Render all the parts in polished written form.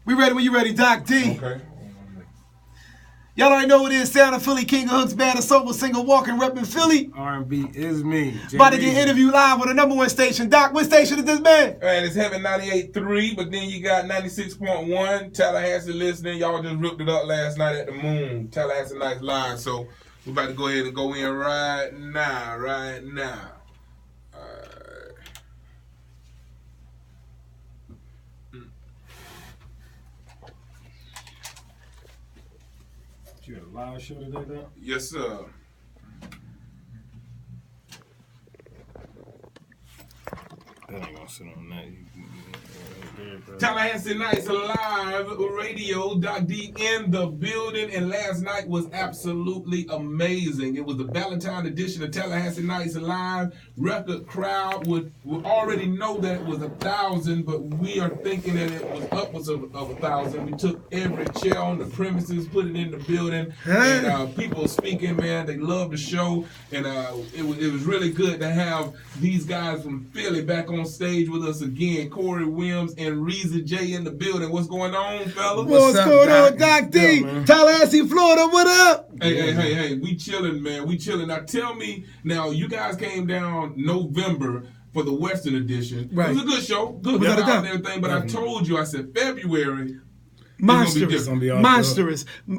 We ready when you ready, Doc D. Okay. Y'all already know what it is. Sound of Philly, King of Hooks, band of soul, single, walking, repping Philly. R&B is me. About to get interviewed live on the #1 station. Doc, what station is this, man? Man, it's Heaven 98.3, but then you got 96.1. Tallahassee listening. Y'all just ripped it up last night at the Moon. Tallahassee Nights Live. So we're about to go ahead and go in right now. You had a live show today, though? Yes, sir. That ain't gonna sit on that. Tallahassee Nights Live Radio, Doc D in the building, and last night was absolutely amazing. It was the Valentine edition of Tallahassee Nights Live. Record crowd would already know that it was 1,000, but we are thinking that it was upwards of 1,000. We took every chair on the premises, put it in the building, and people speaking, man, they loved the show, and it was really good to have these guys from Philly back on stage with us again. Corey Wims and Reezy J in the building. What's going on, fellas? What's going on, Doc D? Tallahassee, Florida, what up? Hey, we chilling, man. We chilling. Now tell me, you guys came down November for the Western edition. Right. It was a good show. Good crowd and everything, but I told you, I said February. Monstrous.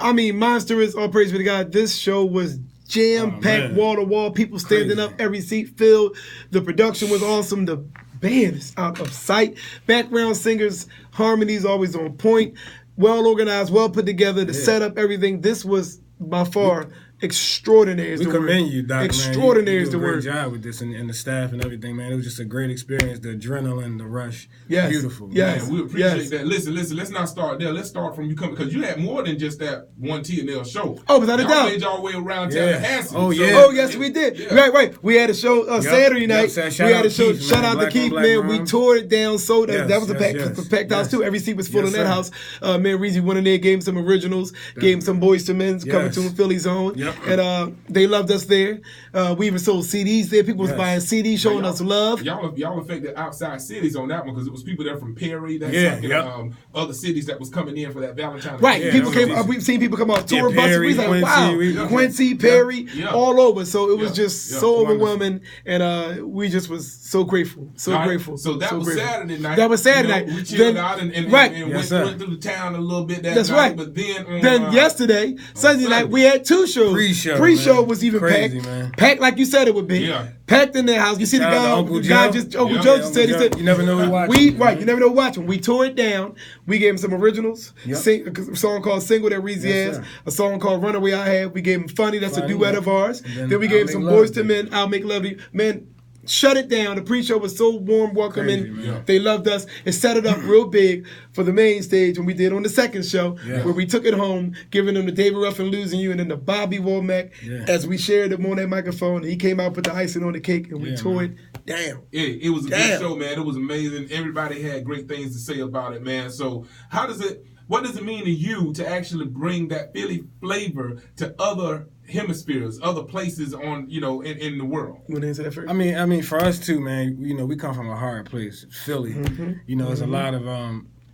I mean, monstrous. All praise be to God. This show was jam-packed, wall-to-wall. People standing up, every seat filled. The production was awesome. The band is out of sight. Background singers, harmonies always on point. Well organized, well put together. The setup, everything. This was by far extraordinary. We commend you, Doc. Extraordinary is the word. Great job with this and the staff and everything, man. It was just a great experience. The adrenaline, the rush, beautiful. Yes, man, we appreciate that. Listen. Let's not start there. Let's start from you coming, because you had more than just that one T&L show. Oh, without a doubt. Made y'all way around Tallahassee. Oh yeah. Oh yes, we did. Yeah. Right. We had a show Saturday night. We had a show. Shout out to Keith, man. We tore it down. So that was a packed house too. Every seat was full in that house. Man, Reezy went in there, gave him some originals, gave him some Boys to Men's coming to Philly zone, and they loved us there. We even sold CDs there. People was buying CDs, showing us love. Y'all affected outside cities on that one, because it was people there from Perry, other cities that was coming in for that Valentine's. Right. Yeah, people came. We've seen people come off tour buses. We was like, wow, Quincy, Perry, all over. So it was just so overwhelming, and we just was so grateful, grateful. So that was Saturday night. That was Saturday night. We chilled out and went through the town a little bit that night. Right. But then yesterday, Sunday night, we had two shows. Pre-show was even crazy, packed. Man. Packed like you said it would be. Yeah. Packed in their house. You see the guy, Uncle Joe just said, he said, you never know who watching. You never know who watching. We tore it down. We gave him some originals. A song called Single that Reezy has. A song called Runaway I Have. We gave him Funny, that's a duet of ours. Then we gave him some Boys to Men, I'll Make Love to You. Man, shut it down. The pre-show was so warm, welcoming. They loved us. It set it up real big for the main stage when we did on the second show, where we took it home, giving them the David Ruffin Losing You, and then the Bobby Womack as we shared them on that microphone. He came out, put the icing on the cake, and we tore it down. Yeah, it was a good show, man. It was amazing. Everybody had great things to say about it, man. So what does it mean to you to actually bring that Philly flavor to other hemispheres, other places in the world? You want to answer that first? I mean, for us too, man. We come from a hard place, Philly. There's a lot of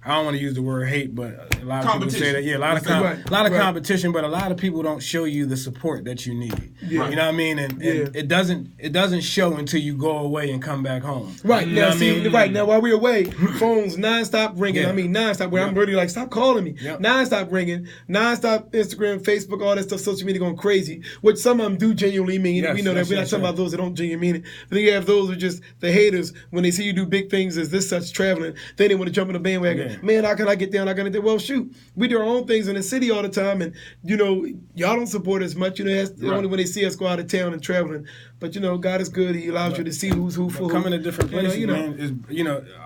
I don't want to use the word hate, but a lot of people say that. Yeah, a lot of competition, but a lot of people don't show you the support that you need. Yeah. You know what I mean? And it doesn't show until you go away and come back home. Right. Now, right now while we're away, phones nonstop ringing. Yeah. I mean, nonstop. Where I'm really like, stop calling me. Yep. Nonstop ringing. Nonstop Instagram, Facebook, all that stuff, social media going crazy. Which some of them do genuinely mean. We know that we're not talking about those that don't genuinely mean it. But then you have those who are just the haters. When they see you do big things as this such traveling, then they want to jump in the bandwagon. Yeah. Man, how can I get down? Well, shoot, we do our own things in the city all the time, and y'all don't support us much. That's only when they see us go out of town and traveling. But God is good. He allows you to see who's who for who. Coming to different places, man. Is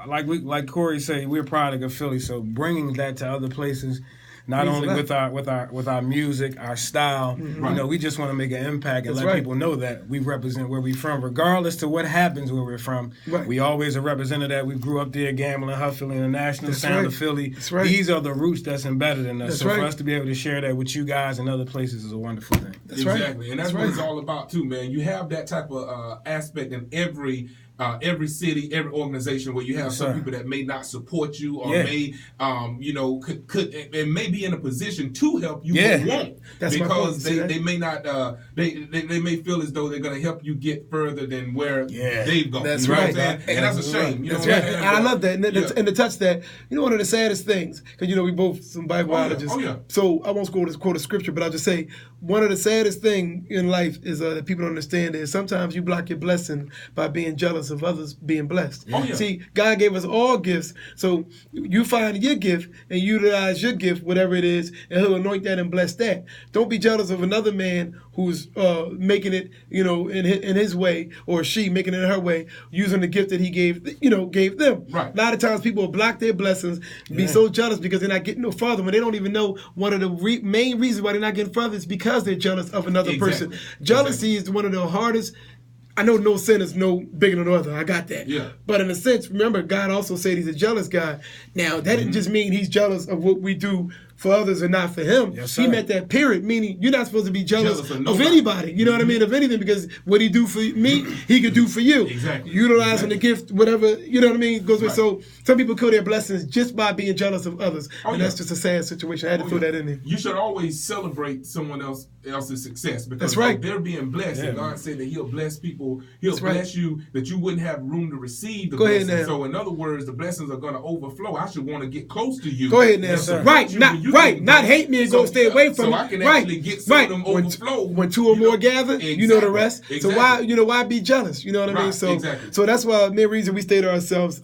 like Corey say, we're a product of Philly, so bringing that to other places. Not only with our music, our style, we just want to make an impact and let people know that we represent where we're from, regardless to what happens where we're from. Right. We always are represented that. We grew up there, gambling, hustling, international sound of Philly. Right. These are the roots that's embedded in us. For us to be able to share that with you guys and other places is a wonderful thing. Exactly, and that's what it's all about too, man. You have that type of aspect in every every city, every organization where you have some people that may not support you or may, could and may be in a position to help you but won't. That's because they may not, they may feel as though they're going to help you get further than where they've gone. That's you know right. what I'm saying? And that's a shame. You know That's right. And I love that. And to touch that, one of the saddest things, because, we both some Bibleologists. So I won't quote a scripture, but I'll just say one of the saddest things in life is that people don't understand is sometimes you block your blessing by being jealous of others being blessed. See, God gave us all gifts, so you find your gift and utilize your gift, whatever it is, and He'll anoint that and bless that. Don't be jealous of another man who's making it, in his way, or she making it in her way, using the gift that He gave them. Right. A lot of times people block their blessings, be so jealous because they're not getting no further when they don't even know one of the main reasons why they're not getting further is because they're jealous of another person. Jealousy is one of the hardest. I know no sin is no bigger than the other. I got that. Yeah. But in a sense, remember, God also said He's a jealous God. Now, that didn't just mean He's jealous of what we do for others and not for Him. He meant that period, meaning you're not supposed to be jealous of anybody. You know what I mean? Of anything, because what He do for me, He could do for you. Utilizing the gift, whatever, you know what I mean? Goes with. So some people kill their blessings just by being jealous of others. And that's just a sad situation. I had to throw that in there. You should always celebrate someone else's success, because they're being blessed. And God said that He'll bless people. He'll bless you that you wouldn't have room to receive the blessings. So in other words, the blessings are going to overflow. I should want to get close to you. Go ahead now. Not hate me and go stay away from me. So I can actually get some of them overflow. When two or more gather, you know the rest. So why be jealous? You know what I mean? So that's why main reason we stay to ourselves.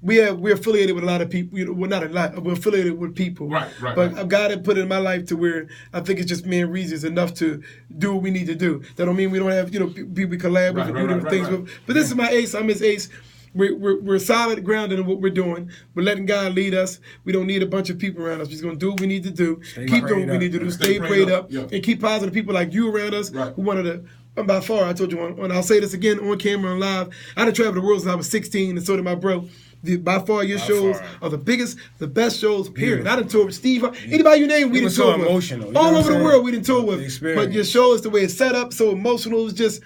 We're affiliated with a lot of people. Well, not a lot. We're affiliated with people. But God had put it in my life to where I think it's just main reasons enough to do what we need to do. That don't mean we don't have people we collab with and do different things with. But this is my ace. I'm his ace. We're solid grounded in what we're doing. We're letting God lead us. We don't need a bunch of people around us. We're just going to do what we need to do. Keep doing what we need to do. Stay prayed up. And keep positive people like you around us who wanted to, by far, I told you, and I'll say this again on camera and live, I done traveled the world since I was 16, and so did my bro. By far, your shows are the biggest, the best shows, period. I done toured with Steve. Anybody you name, we done toured with. Emotional. All over the world, we done toured with. But your show is the way it's set up, so emotional. It's just...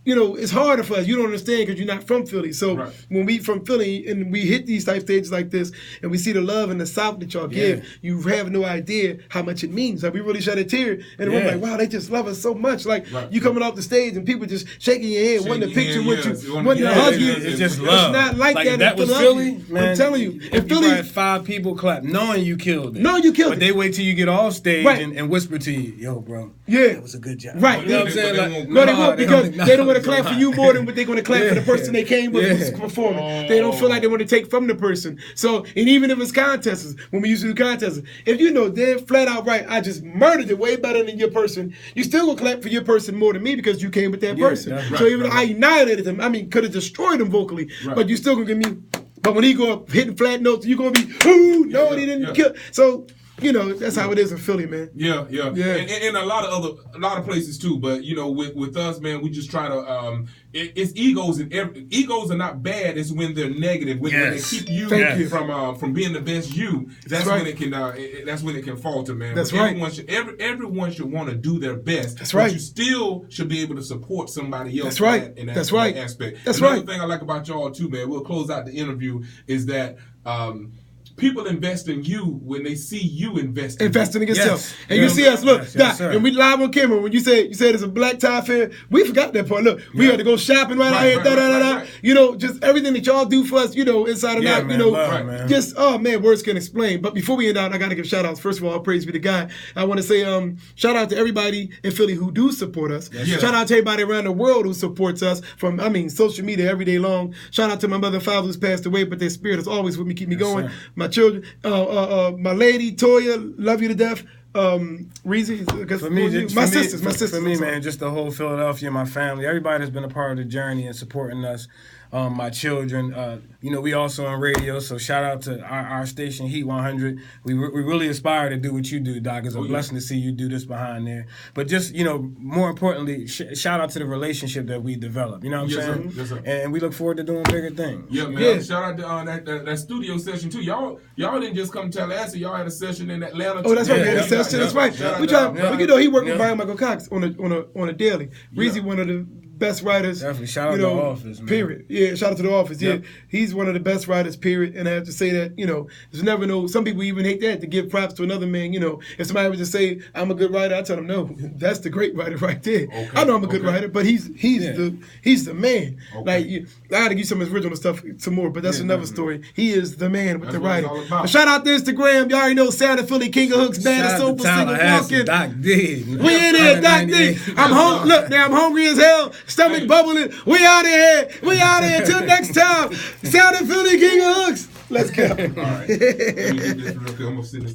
it's harder for us. You don't understand because you're not from Philly. So when we from Philly and we hit these type stages like this and we see the love in the South that y'all give, you have no idea how much it means. Like we really shed a tear and we're like, wow, they just love us so much. Like you coming off the stage and people just shaking your head, wanting a picture with you, wanting to hug you. It's just love. It's not like that. That was Philly, man. I'm telling you. In Philly, you had 5 people clap, knowing you killed it. But they wait till you get off stage and whisper to you, yo, bro, that was a good job. Right. You know what I'm saying? No, they won't, because they don't want to clap for you more than what they're going to clap for the person they came with who's performing. They don't feel like they want to take from the person. So, and even if it's contests, when we used to do contests, if you know dead flat out right, I just murdered it way better than your person, you still going to clap for your person more than me because you came with that person. So even though I annihilated them, could have destroyed them vocally, but you still going to give me. But when he go up hitting flat notes, you're going to be, ooh, no, he didn't kill. So, that's how it is in Philly, man. Yeah. And a lot of places too. But with us, man, we just try to. It's egos and egos are not bad. It's when they're negative. When they keep you from being the best you. That's when it can. That's when it can falter, man. That's everyone should want to do their best. That's right. But you still should be able to support somebody else. That's right. In that aspect. That's Another right. thing I like about y'all too, man. We'll close out the interview. Is that. People invest in you when they see you investing in yourself. And you see us, look, Doc, and we live on camera. When you said it's a black tie fair, we forgot that part. Look, we had to go shopping right out here, just everything that y'all do for us, inside and out, just, oh man, words can explain. But before we end out, I got to give shout outs. First of all, praise be to God. I want to say shout out to everybody in Philly who do support us. Shout out to everybody around the world who supports us from, social media every day long. Shout out to my mother and father who's passed away, but their spirit is always with me, keep me going. My children, my lady Toya, love you to death. Reezy, my sisters. For me, man, just the whole Philadelphia, my family, everybody that's been a part of the journey and supporting us. My children, we also on radio, so shout out to our station, Heat 100. We really aspire to do what you do, Doc. It's a blessing to see you do this behind there. But just, more importantly, shout out to the relationship that we developed. You know what I'm saying? Yes, sir. And we look forward to doing bigger things. Yeah, man. Yeah. Shout out to that studio session, too. Y'all didn't just come to Tallahassee. Y'all had a session in Atlanta. Oh, that's right. We had a session. That's right. He worked with Brian Michael Cox on a daily. Reezy, one of the best writers. Definitely. Shout out to The Office, man. Period. Yeah, shout out to The Office. Yep. Yeah, he's one of the best writers, period. And I have to say that, there's never no, some people even hate that, to give props to another man. If somebody would just say, I'm a good writer, I tell them, no, that's the great writer right there. Okay. I know I'm a good writer, but he's the man. Okay. Like, I gotta give some of his original stuff some more, but that's another story. He is the man with the writing. Shout out to Instagram. Y'all already know Sound of Philly, King of Hooks, Band of Soulful, Single Walking. Doc D. We in here, Doc D. I'm hungry as hell, stomach bubbling. We out of here. Till next time. Sound of Philly, King of Hooks. Let's go. All right. Let me get this real quick. I'm gonna sit this